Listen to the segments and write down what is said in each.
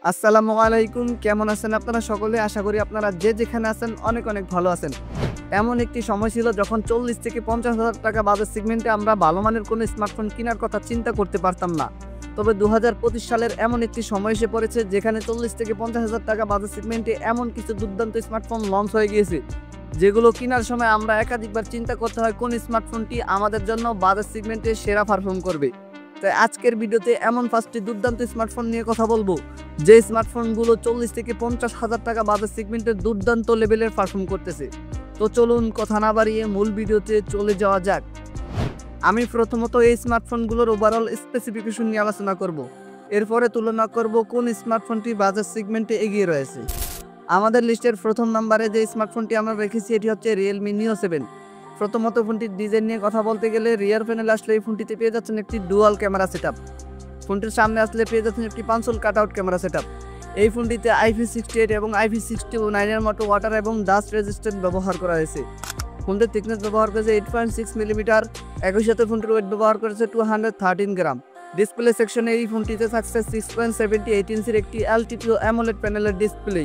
আসসালামু আলাইকুম, কেমন আছেন আপনারা সকলে? আশা করি আপনারা যে যেখানে আছেন অনেক অনেক ভালো আছেন। এমন একটি সময় ছিল যখন 40 থেকে 50,000 টাকা বাজেট সেগমেন্টে আমরা ভালো মানের কোনো স্মার্টফোন কেনার কথা চিন্তা করতে পারতাম না। তবে 2025 সালের এমন একটি সময় এসে পড়েছে যেখানে 40 থেকে 50,000 টাকা বাজেট সেগমেন্টে এমন কিছু দুর্দান্ত স্মার্টফোন লঞ্চ হয়ে গিয়েছে, যেগুলো কেনার সময় আমরা একাধিকবার চিন্তা করতে হয় কোন স্মার্টফোনটি আমাদের জন্য বাজেট সেগমেন্টে সেরা পারফর্ম করবে। তাই আজকের ভিডিওতে এমন 5টি দুর্দান্ত স্মার্টফোন নিয়ে কথা বলবো, যে স্মার্টফোনগুলো 40 থেকে 50,000 টাকা বাজেট সেগমেন্টের দুর্দান্ত লেভেলের পারফর্ম করতেছে। তো চলুন কথা না বাড়িয়ে মূল ভিডিওতে চলে যাওয়া যাক। আমি প্রথমত এই স্মার্টফোনগুলোর ওভারঅল স্পেসিফিকেশন নিয়ে আলোচনা করব। এরপরে তুলনা করব কোন স্মার্টফোনটি বাজেট সেগমেন্টে এগিয়ে রয়েছে। আমাদের লিস্টের প্রথম নম্বরে যে স্মার্টফোনটি আমরা রেখেছি এটি হচ্ছে রিয়েলমি নিও 7। প্রথমত ফোনটির ডিজাইন নিয়ে কথা বলতে গেলে রিয়ার প্যানেল আসলে এই ফোনটিতে পেয়ে যাচ্ছেন একটি ডুয়াল ক্যামেরা সেটআপ। ফোনটির সামনে আসলে পেয়ে যাচ্ছেন একটি পাঁচল কাটআউট ক্যামেরা সেটআপ। এই ফোনটিতে IP68 এবং IP69 এর মতো ওয়াটার এবং ডাস্ট রেজিস্ট্যান্ট ব্যবহার করা হয়েছে। ফোনটির থিকনেস ব্যবহার করেছে 8.6 মিলিমিটার। একই সাথে ফোনটির ওয়েট ব্যবহার করেছে 213 গ্রাম। ডিসপ্লে সেকশনে এই ফোনটিতে থাকছে 6.78 ইঞ্চির একটি LTPO অ্যামোলেড প্যানেলের ডিসপ্লে,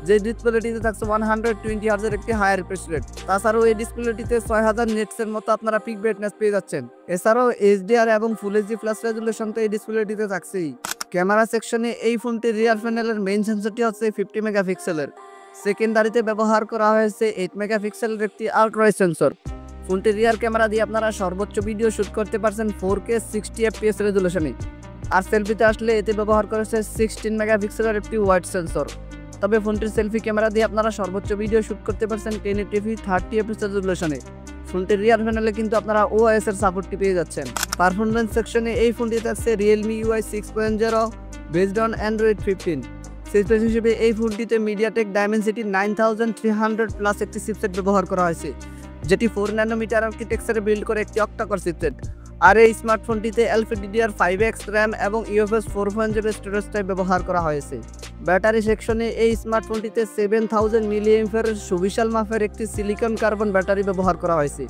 যে ডিসপ্লেটিতে থাকছে 120 হার্জের একটি হাই রিফ্রেশ রেট। তাছাড়াও এই ডিসপ্লেটিতে 6000 নিটসের মতো আপনারা পিক ব্রাইটনেস পেয়ে যাচ্ছেন। এছাড়াও HDR এবং ফুল এইচডি প্লাস রেজুলেশন তো এই ডিসপ্লেটিতে থাকছেই। ক্যামেরা সেকশনে এই ফোনটির রিয়ার প্যানেলের মেইন সেন্সরটি হচ্ছে 50 মেগাপিক্সেলের। সেকেন্ডারিতে ব্যবহার করা হয়েছে 8 মেগাপিক্সেলের একটি আল্ট্রা ওয়াইড সেন্সর। ফোনটির রিয়ার ক্যামেরা দিয়ে আপনারা সর্বোচ্চ ভিডিও শুট করতে পারছেন 4K 60 FPS রেজুলেশনে। আর সেলফিতে আসলে এতে ব্যবহার করেছে 16 মেগাপিক্সেলের একটি ওয়াইড সেন্সর। তবে ফোনটির সেলফি ক্যামেরা দিয়ে আপনারা সর্বোচ্চ ভিডিও শুট করতে পারছেন 1080p 30 fps রেজুলেশনে। ফোনটির রিয়ার প্যানেলে কিন্তু আপনারা OIS এর সাপোর্টটি পেয়ে যাচ্ছেন। পারফরম্যান্স সেকশনে এই ফোনটিতে আছে Realme UI 6.0 based on Android 15। Chipset হিসেবে এই ফোনটিতে MediaTek Dimensity 9300 প্লাস একটি চিপসেট ব্যবহার করা হয়েছে, যেটি 4 ন্যানোমিটার আর্কিটেকচারে বিল্ড করে একটি অক্টা-কোর চিপসেট। আর এই স্মার্টফোনটিতে LPDDR5X RAM এবং UFS 4.0 স্টোরেজ টাইপ ব্যবহার করা হয়েছে। ব্যাটারি সেকশনে এই স্মার্টফোনটিতে 7000 মিলিঅ্যাম্পিয়ার সুবিশাল মাপের একটি সিলিকন কার্বন ব্যাটারি ব্যবহার করা হয়েছে।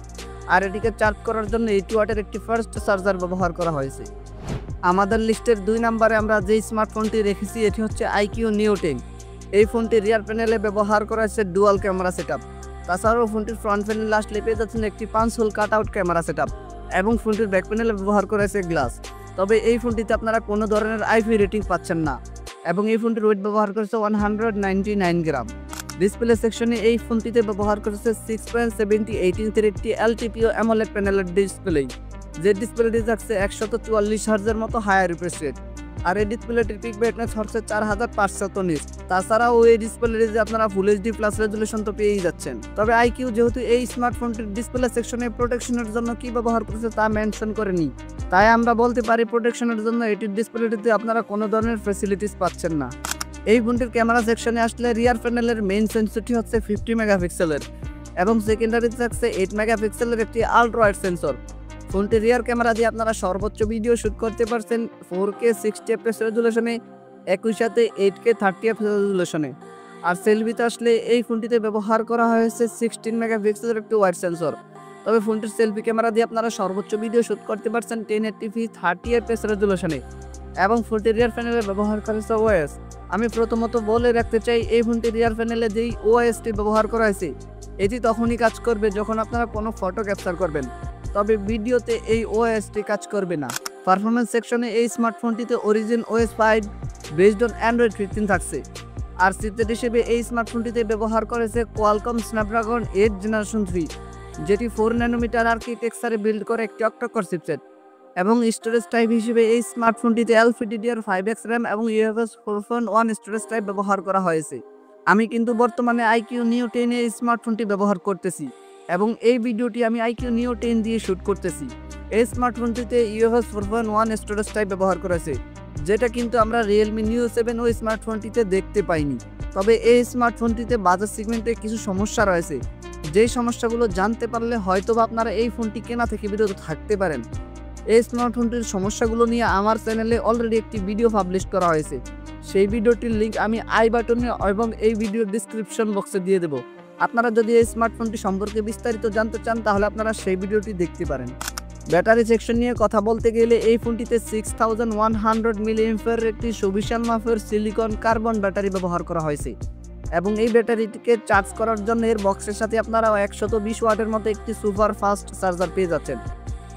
আর এটিকে চার্জ করার জন্য 80 ওয়াটের একটি ফাস্ট চার্জার ব্যবহার করা হয়েছে। আমাদের লিস্টের 2 নম্বরে আমরা যে স্মার্টফোনটি রেখেছি এটি হচ্ছে iQOO Neo 10। এই ফোনটির রিয়ার প্যানেলে ব্যবহার করা হয়েছে ডুয়াল ক্যামেরা সেটআপ। তাছাড়াও ফোনটির ফ্রন্ট প্যানেলে আসলে পেয়ে যাচ্ছেন একটি 5 হোল কাটআউট ক্যামেরা সেটআপ এবং ফোনটির ব্যাক প্যানেলে ব্যবহার করা হয়েছে গ্লাস। তবে এই ফোনটিতে আপনারা কোনো ধরনের IP রেটিং পাচ্ছেন না এবং এই ফোনটির ওয়েট ব্যবহার করেছে 199 গ্রাম। ডিসপ্লে সেকশনে এই ফোনটিতে ব্যবহার করেছে 6.78 ইঞ্চির একটি LTPO অ্যামোলেড প্যানেলের ডিসপ্লে, যে ডিসপ্লেটি থাকছে 144 হার্জের মতো হাই রিফ্রেশ রেট। আর এই ডিসপ্লেটির পিক ব্রাইটনেস হচ্ছে 4500 নিটস। তাছাড়াও এই ডিসপ্লেটিতে আপনারা ফুল এইচডি প্লাস রেজুলেশন তো পেয়েই যাচ্ছেন। তবে iQOO যেহেতু এই স্মার্টফোনটির ডিসপ্লে সেকশনে প্রোটেকশনের জন্য কি ব্যবহার করেছে তা মেনশন করেনি, তাই আমরা বলতে পারি প্রোটেকশনের জন্য এটির ডিসপ্লেটিতে আপনারা কোনো ধরনের ফ্যাসিলিটিস পাচ্ছেন না। এই ফোনটির ক্যামেরা সেকশনে আসলে রিয়ার প্যানেলের মেইন সেন্সরটি হচ্ছে 50 মেগাপিক্সেলের এবং সেকেন্ডারিতে থাকছে 8 মেগাপিক্সেলের একটি আল্ট্রা ওয়াইড সেন্সর। ফোনটির রিয়ার ক্যামেরা দিয়ে আপনারা সর্বোচ্চ ভিডিও শুট করতে পারছেন 4K 60 fps রেজুলেশনে, একই সাথে 8K 30 fps রেজুলেশনে। আর সেলফিতে আসলে এই ফোনটিতে ব্যবহার করা হয়েছে 16 মেগাপিক্সেলের একটি ওয়াইড সেন্সর। তবে ফোনটির সেলফি ক্যামেরা দিয়ে আপনারা সর্বোচ্চ ভিডিও শুট করতে পারছেন 1080p 30 fps রেজুলেশনে এবং ফোনটির রিয়ার প্যানেলে ব্যবহার করেছে OIS। আমি প্রথমত বলে রাখতে চাই, এই ফোনটির রিয়ার প্যানেলে যেই OISটি ব্যবহার করা হয়েছে এটি তখনই কাজ করবে যখন আপনারা কোনো ফটো ক্যাপচার করবেন, তবে ভিডিওতে এই OISটি কাজ করবে না। পারফরম্যান্স সেকশনে এই স্মার্টফোনটিতে Origin OS 5 based on Android 15 থাকছে। আর চিপসেট হিসেবে এই স্মার্টফোনটিতে ব্যবহার করেছে Qualcomm Snapdragon 8 Generation 3, যেটি 4 ন্যানোমিটার আর্কিটেকচারে বিল্ড করে একটি অক্টা-কোর চিপসেট। এবং স্টোরেজ টাইপ হিসেবে এই স্মার্টফোনটিতে LPDDR5X RAM এবং UFS 4.1 স্টোরেজ টাইপ ব্যবহার করা হয়েছে। আমি কিন্তু বর্তমানে iQOO Neo 10 এই স্মার্টফোনটি ব্যবহার করতেছি এবং এই ভিডিওটি আমি iQOO Neo 10 দিয়ে শুট করতেছি। এই স্মার্টফোনটিতে UFS 4.1 স্টোরেজ টাইপ ব্যবহার করেছে, যেটা কিন্তু আমরা Realme Neo 7 ওই স্মার্টফোনটিতে দেখতে পাইনি। তবে এই স্মার্টফোনটিতে বাজার সেগমেন্টে কিছু সমস্যা রয়েছে, যেই সমস্যাগুলো জানতে পারলে হয়তোবা আপনারা এই ফোনটি কেনা থেকে বিরত থাকতে পারেন। এই স্মার্টফোনটির সমস্যাগুলো নিয়ে আমার চ্যানেলে অলরেডি একটি ভিডিও পাবলিশ করা হয়েছে, সেই ভিডিওটির লিঙ্ক আমি আই বাটনে এবং এই ভিডিওর ডিসক্রিপশন বক্সে দিয়ে দেবো। আপনারা যদি এই স্মার্টফোনটি সম্পর্কে বিস্তারিত জানতে চান তাহলে আপনারা সেই ভিডিওটি দেখতে পারেন। ব্যাটারি সেকশন নিয়ে কথা বলতে গেলে এই ফোনটিতে 6100 মিলিঅ্যাম্পিয়ার একটি সুবিশাল মাপের সিলিকন কার্বন ব্যাটারি ব্যবহার করা হয়েছে এবং এই ব্যাটারিটিকে চার্জ করার জন্য এর বক্সের সাথে আপনারা 120 ওয়াটের মতো একটি সুপার ফাস্ট চার্জার পেয়ে যাচ্ছেন।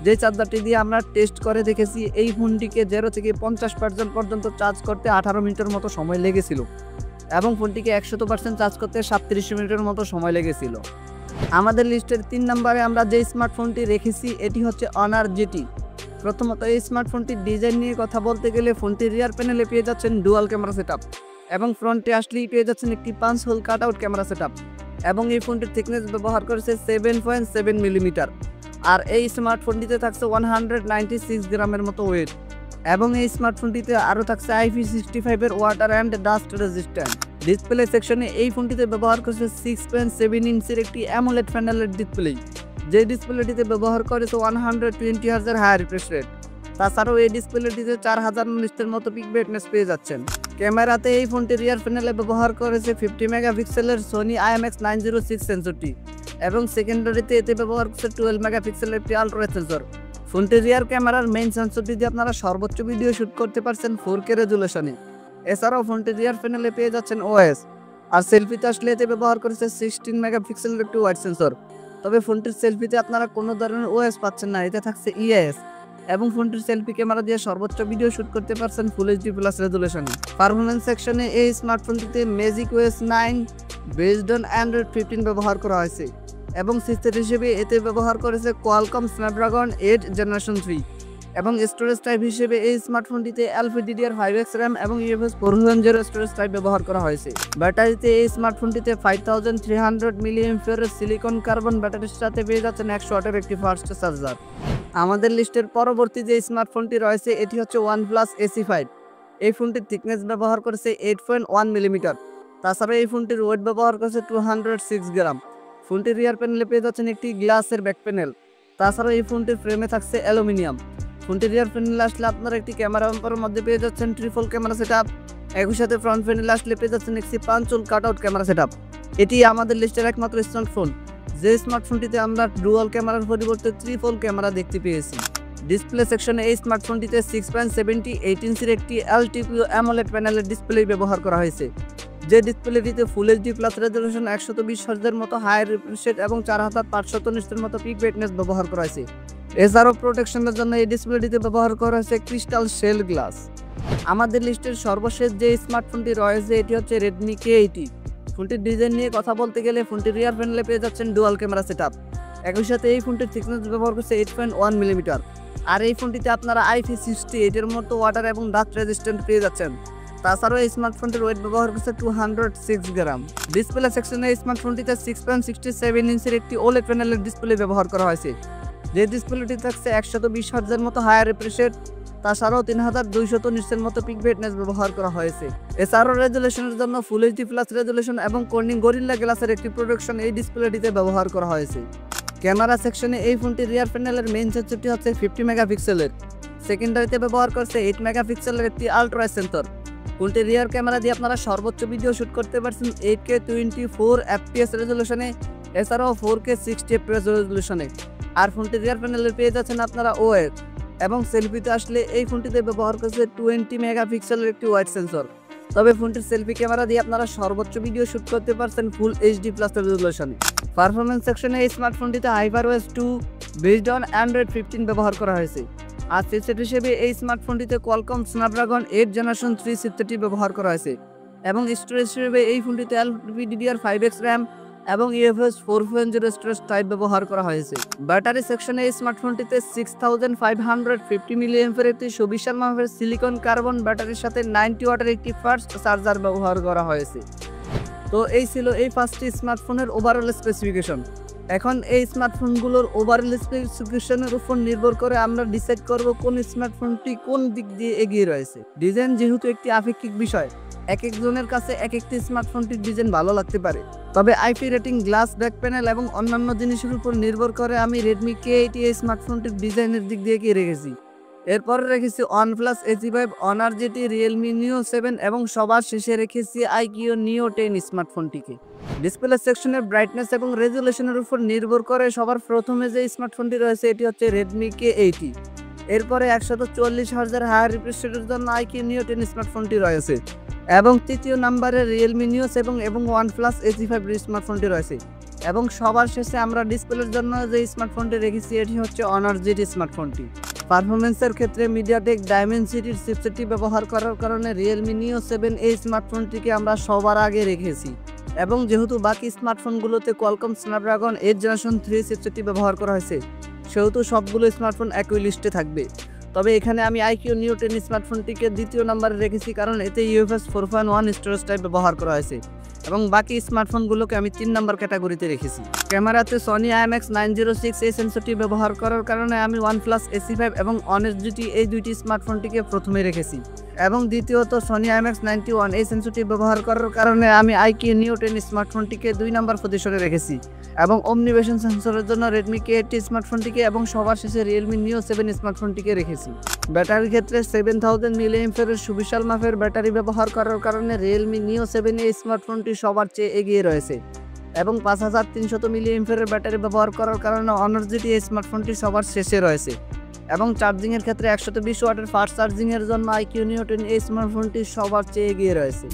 যে চার্জারটি দিয়ে আমরা টেস্ট করে দেখেছি এই ফোনটিকে 0 থেকে 50% পর্যন্ত চার্জ করতে 18 মিনিটের মতো সময় লেগেছিল এবং ফোনটিকে 100% চার্জ করতে 37 মিনিটের মতো সময় লেগেছিল। আমাদের লিস্টের 3 নম্বরে আমরা যে স্মার্টফোনটি রেখেছি এটি হচ্ছে অনার জিটি। প্রথমত এই স্মার্টফোনটির ডিজাইন নিয়ে কথা বলতে গেলে ফোনটির রিয়ার প্যানেলে পেয়ে যাচ্ছেন ডুয়াল ক্যামেরা সেটআপ এবং ফ্রন্টে আসলেই পেয়ে যাচ্ছেন একটি 5 হোল কাটআউট ক্যামেরা সেটআপ এবং এই ফোনটির থিকনেস ব্যবহার করেছে 7.7 মিলিমিটার। আর এই স্মার্টফোনটিতে থাকছে 196 গ্রামের মতো ওয়েট এবং এই স্মার্টফোনটিতে আরও থাকছে IP65 এর water and dust resistant. Display সেকশনে এই ফোনটিতে ব্যবহার করেছে 6.7 ইঞ্চির একটি অ্যামোলেড প্যানেলের ডিসপ্লে, যে ডিসপ্লেটিতে ব্যবহার করেছে 120 হার্জ হাই রিফ্রেশ রেট। তাছাড়াও এই ডিসপ্লেটিতে 4000 নিটের মতো পিক ব্রাইটনেস পেয়ে যাচ্ছেন। ক্যামেরাতে এই ফোনটি রিয়ার প্যানেলে ব্যবহার করেছে 50 মেগাপিক্সেলের সোনি IMX906 সেন্সরটি এবং সেকেন্ডারিতে এতে ব্যবহার করছে 12 মেগাপিক্সেলের একটি আলট্রা সেন্সর। ফোনটির রিয়ার ক্যামেরার মেইন সেন্সরটি দিয়ে আপনারা সর্বোচ্চ ভিডিও শুট করতে পারছেন 4K রেজুলেশনে। এছাড়াও ফোনটির রিয়ার প্যানেলে পেয়ে যাচ্ছেন OS, আর সেলফিতে আসলে এতে ব্যবহার করেছে 16 মেগাপিক্সেলের একটি ওয়াইড সেন্সর। তবে ফোনটির সেলফিতে আপনারা কোনো ধরনের OS পাচ্ছেন না, এতে থাকছে EIS এবং ফোনটির সেলফি ক্যামেরা দিয়ে সর্বোচ্চ ভিডিও শুট করতে পারছেন ফুল HD প্লাস রেজুলেশনে। পারফরম্যান্স সেকশনে এই স্মার্টফোনটিতে magic OS 9 based on Android 15 ব্যবহার করা হয়েছে এবং চিপসেট হিসেবে এতে ব্যবহার করেছে কোয়ালকম স্ন্যাপড্রাগন 8 জেনারেশন 3 এবং স্টোরেজ টাইপ হিসেবে এই স্মার্টফোনটিতে LPDDR5X RAM এবং UFS 4.0 স্টোরেজ টাইপ ব্যবহার করা হয়েছে। ব্যাটারিতে এই স্মার্টফোনটিতে 5300 মিলিঅ্যাম্পিয়ার সিলিকন কার্বন ব্যাটারির সাথে পেয়ে যাচ্ছেন 100 ওয়াটের একটি ফাস্ট চার্জার। আমাদের লিস্টের পরবর্তী যে স্মার্টফোনটি রয়েছে এটি হচ্ছে OnePlus AC5। এই ফোনটির থিকনেস ব্যবহার করেছে 8.1 মিলিমিটার। তাছাড়া এই ফোনটির ওয়েট ব্যবহার করেছে 206 গ্রাম। ফোনটির রিয়ার প্যানেলে পেয়ে যাচ্ছেন একটি গ্লাসের ব্যাক প্যানেল। তাছাড়া এই ফোনটির ফ্রেমে থাকছে অ্যালুমিনিয়াম। ফোনটির রিয়ার প্যানেলে আসলে আপনারা একটি ক্যামেরা বাম্পারের মধ্যে পেয়ে যাচ্ছেন ট্রিপল ক্যামেরা সেটআপ, একই সাথে ফ্রন্ট প্যানেলে আসলে পেয়ে যাচ্ছেন একটি 5 হোল কাটআউট ক্যামেরা সেটআপ। এটি আমাদের লিস্টের একমাত্র স্মার্টফোন যে স্মার্টফোনটিতে আমরা ডুয়াল ক্যামেরার পরিবর্তে ট্রিপল ক্যামেরা দেখতে পেয়েছি। ডিসপ্লে সেকশনে এই স্মার্টফোনটিতে 6.78 ইঞ্চির একটি LTPO অ্যামোলেড প্যানেলের ডিসপ্লে ব্যবহার করা হয়েছে, যে ডিসপ্লেটিতে ফুল HD প্লাস রেজুলেশন 120 হার্জের মতো হাই রিফ্রেশ রেট এবং 4500 নিটের মতো পিক ব্রাইটনেস ব্যবহার করা হয়েছে। এছাড়াও প্রোটেকশনের জন্য এই ডিসপ্লেটিতে ব্যবহার করা হয়েছে ক্রিস্টাল শেল গ্লাস। আমাদের লিস্টের সর্বশেষ যে স্মার্টফোনটি রয়েছে এটি হচ্ছে Redmi K80। ফোনটির ডিজাইন নিয়ে কথা বলতে গেলে ফোনটির রিয়ার প্যানেলে পেয়ে যাচ্ছেন ডুয়াল ক্যামেরা সেটআপ, একই সাথে এই ফোনটির থিকনেস ব্যবহার করছে 8.1 মিলিমিটার। আর এই ফোনটিতে আপনারা IP68 এর মতো ওয়াটার এবং ডাস্ট রেজিস্ট্যান্ট পেয়ে যাচ্ছেন। তাছাড়াও এই স্মার্টফোনটির ওয়েট ব্যবহার করছে 206 গ্রাম। ডিসপ্লে সেকশনে এই স্মার্টফোনটিতে 6.67 ইঞ্চির একটি OLED প্যানেলের ডিসপ্লে ব্যবহার করা হয়েছে, যে ডিসপ্লেটি থাকছে 120 হার্জের মতো হাই রিফ্রেশ রেট। তাছাড়াও 3200 নিটসের মতো পিক ব্রাইটনেস ব্যবহার করা হয়েছে। এছাড়াও রেজুলেশনের জন্য ফুল HD প্লাস রেজুলেশন এবং কর্নিং গরিল্লা গ্লাসের একটি প্রোটেকশন এই ডিসপ্লেটিতে ব্যবহার করা হয়েছে। ক্যামেরা সেকশনে এই ফোনটির রিয়ার প্যানেলের মেইন সেন্সরটি হচ্ছে 50 মেগাপিক্সেলের, সেকেন্ডারিতে ব্যবহার করছে 8 মেগাপিক্সেলের একটি আলট্রা সেন্সর। ফোনটির রিয়ার ক্যামেরা দিয়ে আপনারা সর্বোচ্চ ভিডিও শুট করতে পারছেন 8K 24 FPS রেজুলেশনে, এছাড়াও 4K 60 FPS রেজুলেশনে। আর ফোনটির রিয়ার প্যানেলে পেয়ে যাচ্ছেন আপনারা OS এবং সেলফিতে আসলে এই ফোনটিতে ব্যবহার করছে 20 মেগাপিক্সেলের একটি ওয়াইড সেন্সর। তবে ফোনটির সেলফি ক্যামেরা দিয়ে আপনারা সর্বোচ্চ ভিডিও শুট করতে পারছেন ফুল HD প্লাস রেজুলেশনে। পারফরম্যান্স সেকশনে এই স্মার্টফোনটিতে HyperOS 2 বেসড অন Android 15 ব্যবহার করা হয়েছে। আর চিপসেট হিসেবে এই স্মার্টফোনটিতে কোয়ালকম স্ন্যাপড্রাগন 8 জেনারেশন 3 চিপসেটটি ব্যবহার করা হয়েছে এবং স্টোরেজ হিসেবে এই ফোনটিতে LPDDR5X RAM এবং UFS 4.0 স্টোরেজ টাইপ ব্যবহার করা হয়েছে। ব্যাটারি সেকশনে এই স্মার্টফোনটিতে 6550 মিলিঅ্যাম্পিয়ার একটি সুবিশাল মাপের সিলিকন কার্বন ব্যাটারির সাথে 90 ওয়াটের একটি ফাস্ট চার্জার ব্যবহার করা হয়েছে। তো এই ছিল এই 5টি স্মার্টফোনের ওভারঅল স্পেসিফিকেশন। এখন এই স্মার্টফোনগুলোর ওভারঅল স্পেসিফিকেশনের উপর নির্ভর করে আমরা ডিসাইড করব কোন স্মার্টফোনটি কোন দিক দিয়ে এগিয়ে রয়েছে। ডিজাইন যেহেতু একটি আপেক্ষিক বিষয়, এক একজনের কাছে এক একটি স্মার্টফোনটির ডিজাইন ভালো লাগতে পারে, তবে IP rating, glass back panel এবং অন্যান্য জিনিসের উপর নির্ভর করে আমি Redmi K80 এই স্মার্টফোনটির ডিজাইনের দিক দিয়ে এগিয়ে রেখেছি। এরপরে রেখেছি OnePlus AC5, Honor GT, Realme Neo 7 এবং সবার শেষে রেখেছি iQOO Neo 10 স্মার্টফোনটিকে। ডিসপ্লে সেকশনের ব্রাইটনেস এবং রেজুলেশনের উপর নির্ভর করে সবার প্রথমে যে স্মার্টফোনটি রয়েছে এটি হচ্ছে Redmi K80। এরপরে 144 Hz হায়ার রিফ্রেশ রেটের জন্য iQOO Neo 10 স্মার্টফোনটি রয়েছে এবং তৃতীয় নম্বরে Realme Neo 7 এবং OnePlus AC5 স্মার্টফোনটি রয়েছে এবং সবার শেষে আমরা ডিসপ্লের জন্য যে স্মার্টফোনটি রেখেছি এটি হচ্ছে Honor GT স্মার্টফোনটি। পারফরমেন্সের ক্ষেত্রে মিডিয়াটেক ডায়মেনসিটির চিপসেটটি ব্যবহার করার কারণে Realme Neo 7 এই স্মার্টফোনটিকে আমরা সবার আগে রেখেছি এবং যেহেতু বাকি স্মার্টফোনগুলোতে Qualcomm Snapdragon 8 Gen 3 চিপসেটটি ব্যবহার করা হয়েছে সেহেতু সবগুলো স্মার্টফোন একই লিস্টে থাকবে। তবে এখানে আমি iQOO Neo 10 স্মার্টফোনটিকে দ্বিতীয় নম্বরে রেখেছি কারণ এতে UFS 4.1 স্টোরেজ টাইপ ব্যবহার করা হয়েছে এবং বাকি স্মার্টফোনগুলোকে আমি 3 নম্বর ক্যাটাগরিতে রেখেছি। ক্যামেরাতে Sony IMX906 এই সেন্সরটি ব্যবহার করার কারণে আমি OnePlus AC5 এবং Honor GT এই দুইটি স্মার্টফোনটিকে প্রথমে রেখেছি এবং দ্বিতীয়ত Sony IMX91 এই সেন্সরটি ব্যবহার করার কারণে আমি iQOO Neo 10 স্মার্টফোনটিকে 2 নম্বর পজিশনে রেখেছি এবং অমনিভিশন সেন্সরের জন্য Redmi K80 স্মার্টফোনটিকে এবং সবার শেষে Realme Neo 7 স্মার্টফোনটিকে রেখেছি। ব্যাটারির ক্ষেত্রে 7000 mAh এর সুবিশাল মাপের ব্যাটারি ব্যবহার করার কারণে Realme Neo 7 এই স্মার্টফোনটি সবার চেয়ে এগিয়ে রয়েছে এবং 5300 mAh এর ব্যাটারি ব্যবহার করার কারণে Honor GT এই স্মার্টফোনটি সবার শেষে রয়েছে এবং চার্জিংয়ের ক্ষেত্রে 120 ওয়াটের ফাস্ট চার্জিংয়ের জন্য iQOO Neo 10 এই স্মার্টফোনটি সবার চেয়ে এগিয়ে রয়েছে।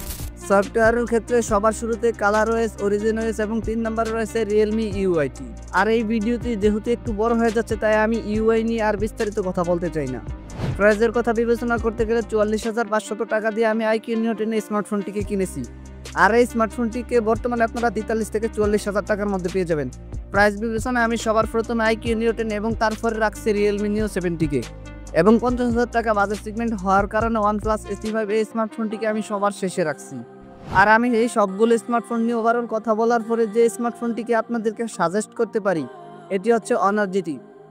সফটওয়্যারের ক্ষেত্রে সবার শুরুতে ColorOS, OriginOS এবং 3 নম্বরে রয়েছে Realme UIT। আর এই ভিডিওটি যেহেতু একটু বড় হয়ে যাচ্ছে তাই আমি UI নিয়ে আর বিস্তারিত কথা বলতে চাই না। প্রাইসের কথা বিবেচনা করতে গেলে 44,500 টাকা দিয়ে আমি iQOO Neo 10 স্মার্টফোনটিকে কিনেছি আর এই স্মার্টফোনটিকে বর্তমানে আপনারা 43 থেকে 44,000 টাকার মধ্যে পেয়ে যাবেন। প্রাইস বিবেচনায় আমি সবার প্রথমে iQOO Neo 10 এবং তারপরে রাখছি Realme Neo 7টিকে এবং 50,000 টাকা বাজেট সেগমেন্ট হওয়ার কারণে OnePlus AC5 এই স্মার্টফোনটিকে আমি সবার শেষে রাখছি। আর আমি এই সবগুলো স্মার্টফোন নিয়ে ওভারঅল কথা বলার পরে যে স্মার্টফোনটিকে আপনাদেরকে সাজেস্ট করতে পারি এটি হচ্ছে Honor GT।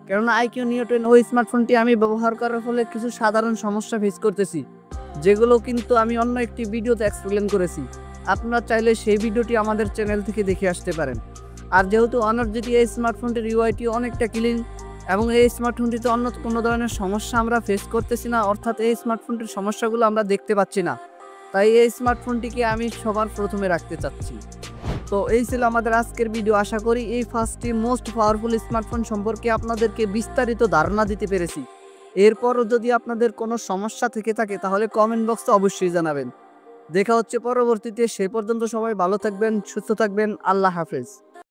কেননা iQOO Neo 10 ওই স্মার্টফোনটি আমি ব্যবহার করার ফলে কিছু সাধারণ সমস্যা ফেস করতেছি যেগুলো কিন্তু আমি অন্য একটি ভিডিওতে এক্সপ্লেন করেছি। আপনারা চাইলে সেই ভিডিওটি আমাদের চ্যানেল থেকে দেখে আসতে পারেন। আর যেহেতু Honor GT এই স্মার্টফোনটির UIT অনেকটা ক্লিন এবং এই স্মার্টফোনটিতে অন্য কোনো ধরনের সমস্যা আমরা ফেস করতেছি না, অর্থাৎ এই স্মার্টফোনটির সমস্যাগুলো আমরা দেখতে পাচ্ছি না, তাই এই স্মার্টফোনটিকে আমি সবার প্রথমে রাখতে চাচ্ছি। তো এই ছিল আমাদের আজকের ভিডিও। আশা করি এই ফার্স্টটি মোস্ট পাওয়ারফুল স্মার্টফোন সম্পর্কে আপনাদেরকে বিস্তারিত ধারণা দিতে পেরেছি। এরপরও যদি আপনাদের কোনো সমস্যা থেকে থাকে তাহলে কমেন্ট বক্সে অবশ্যই জানাবেন। দেখা হচ্ছে পরবর্তীতে, সে পর্যন্ত সবাই ভালো থাকবেন, সুস্থ থাকবেন। আল্লাহ হাফেজ।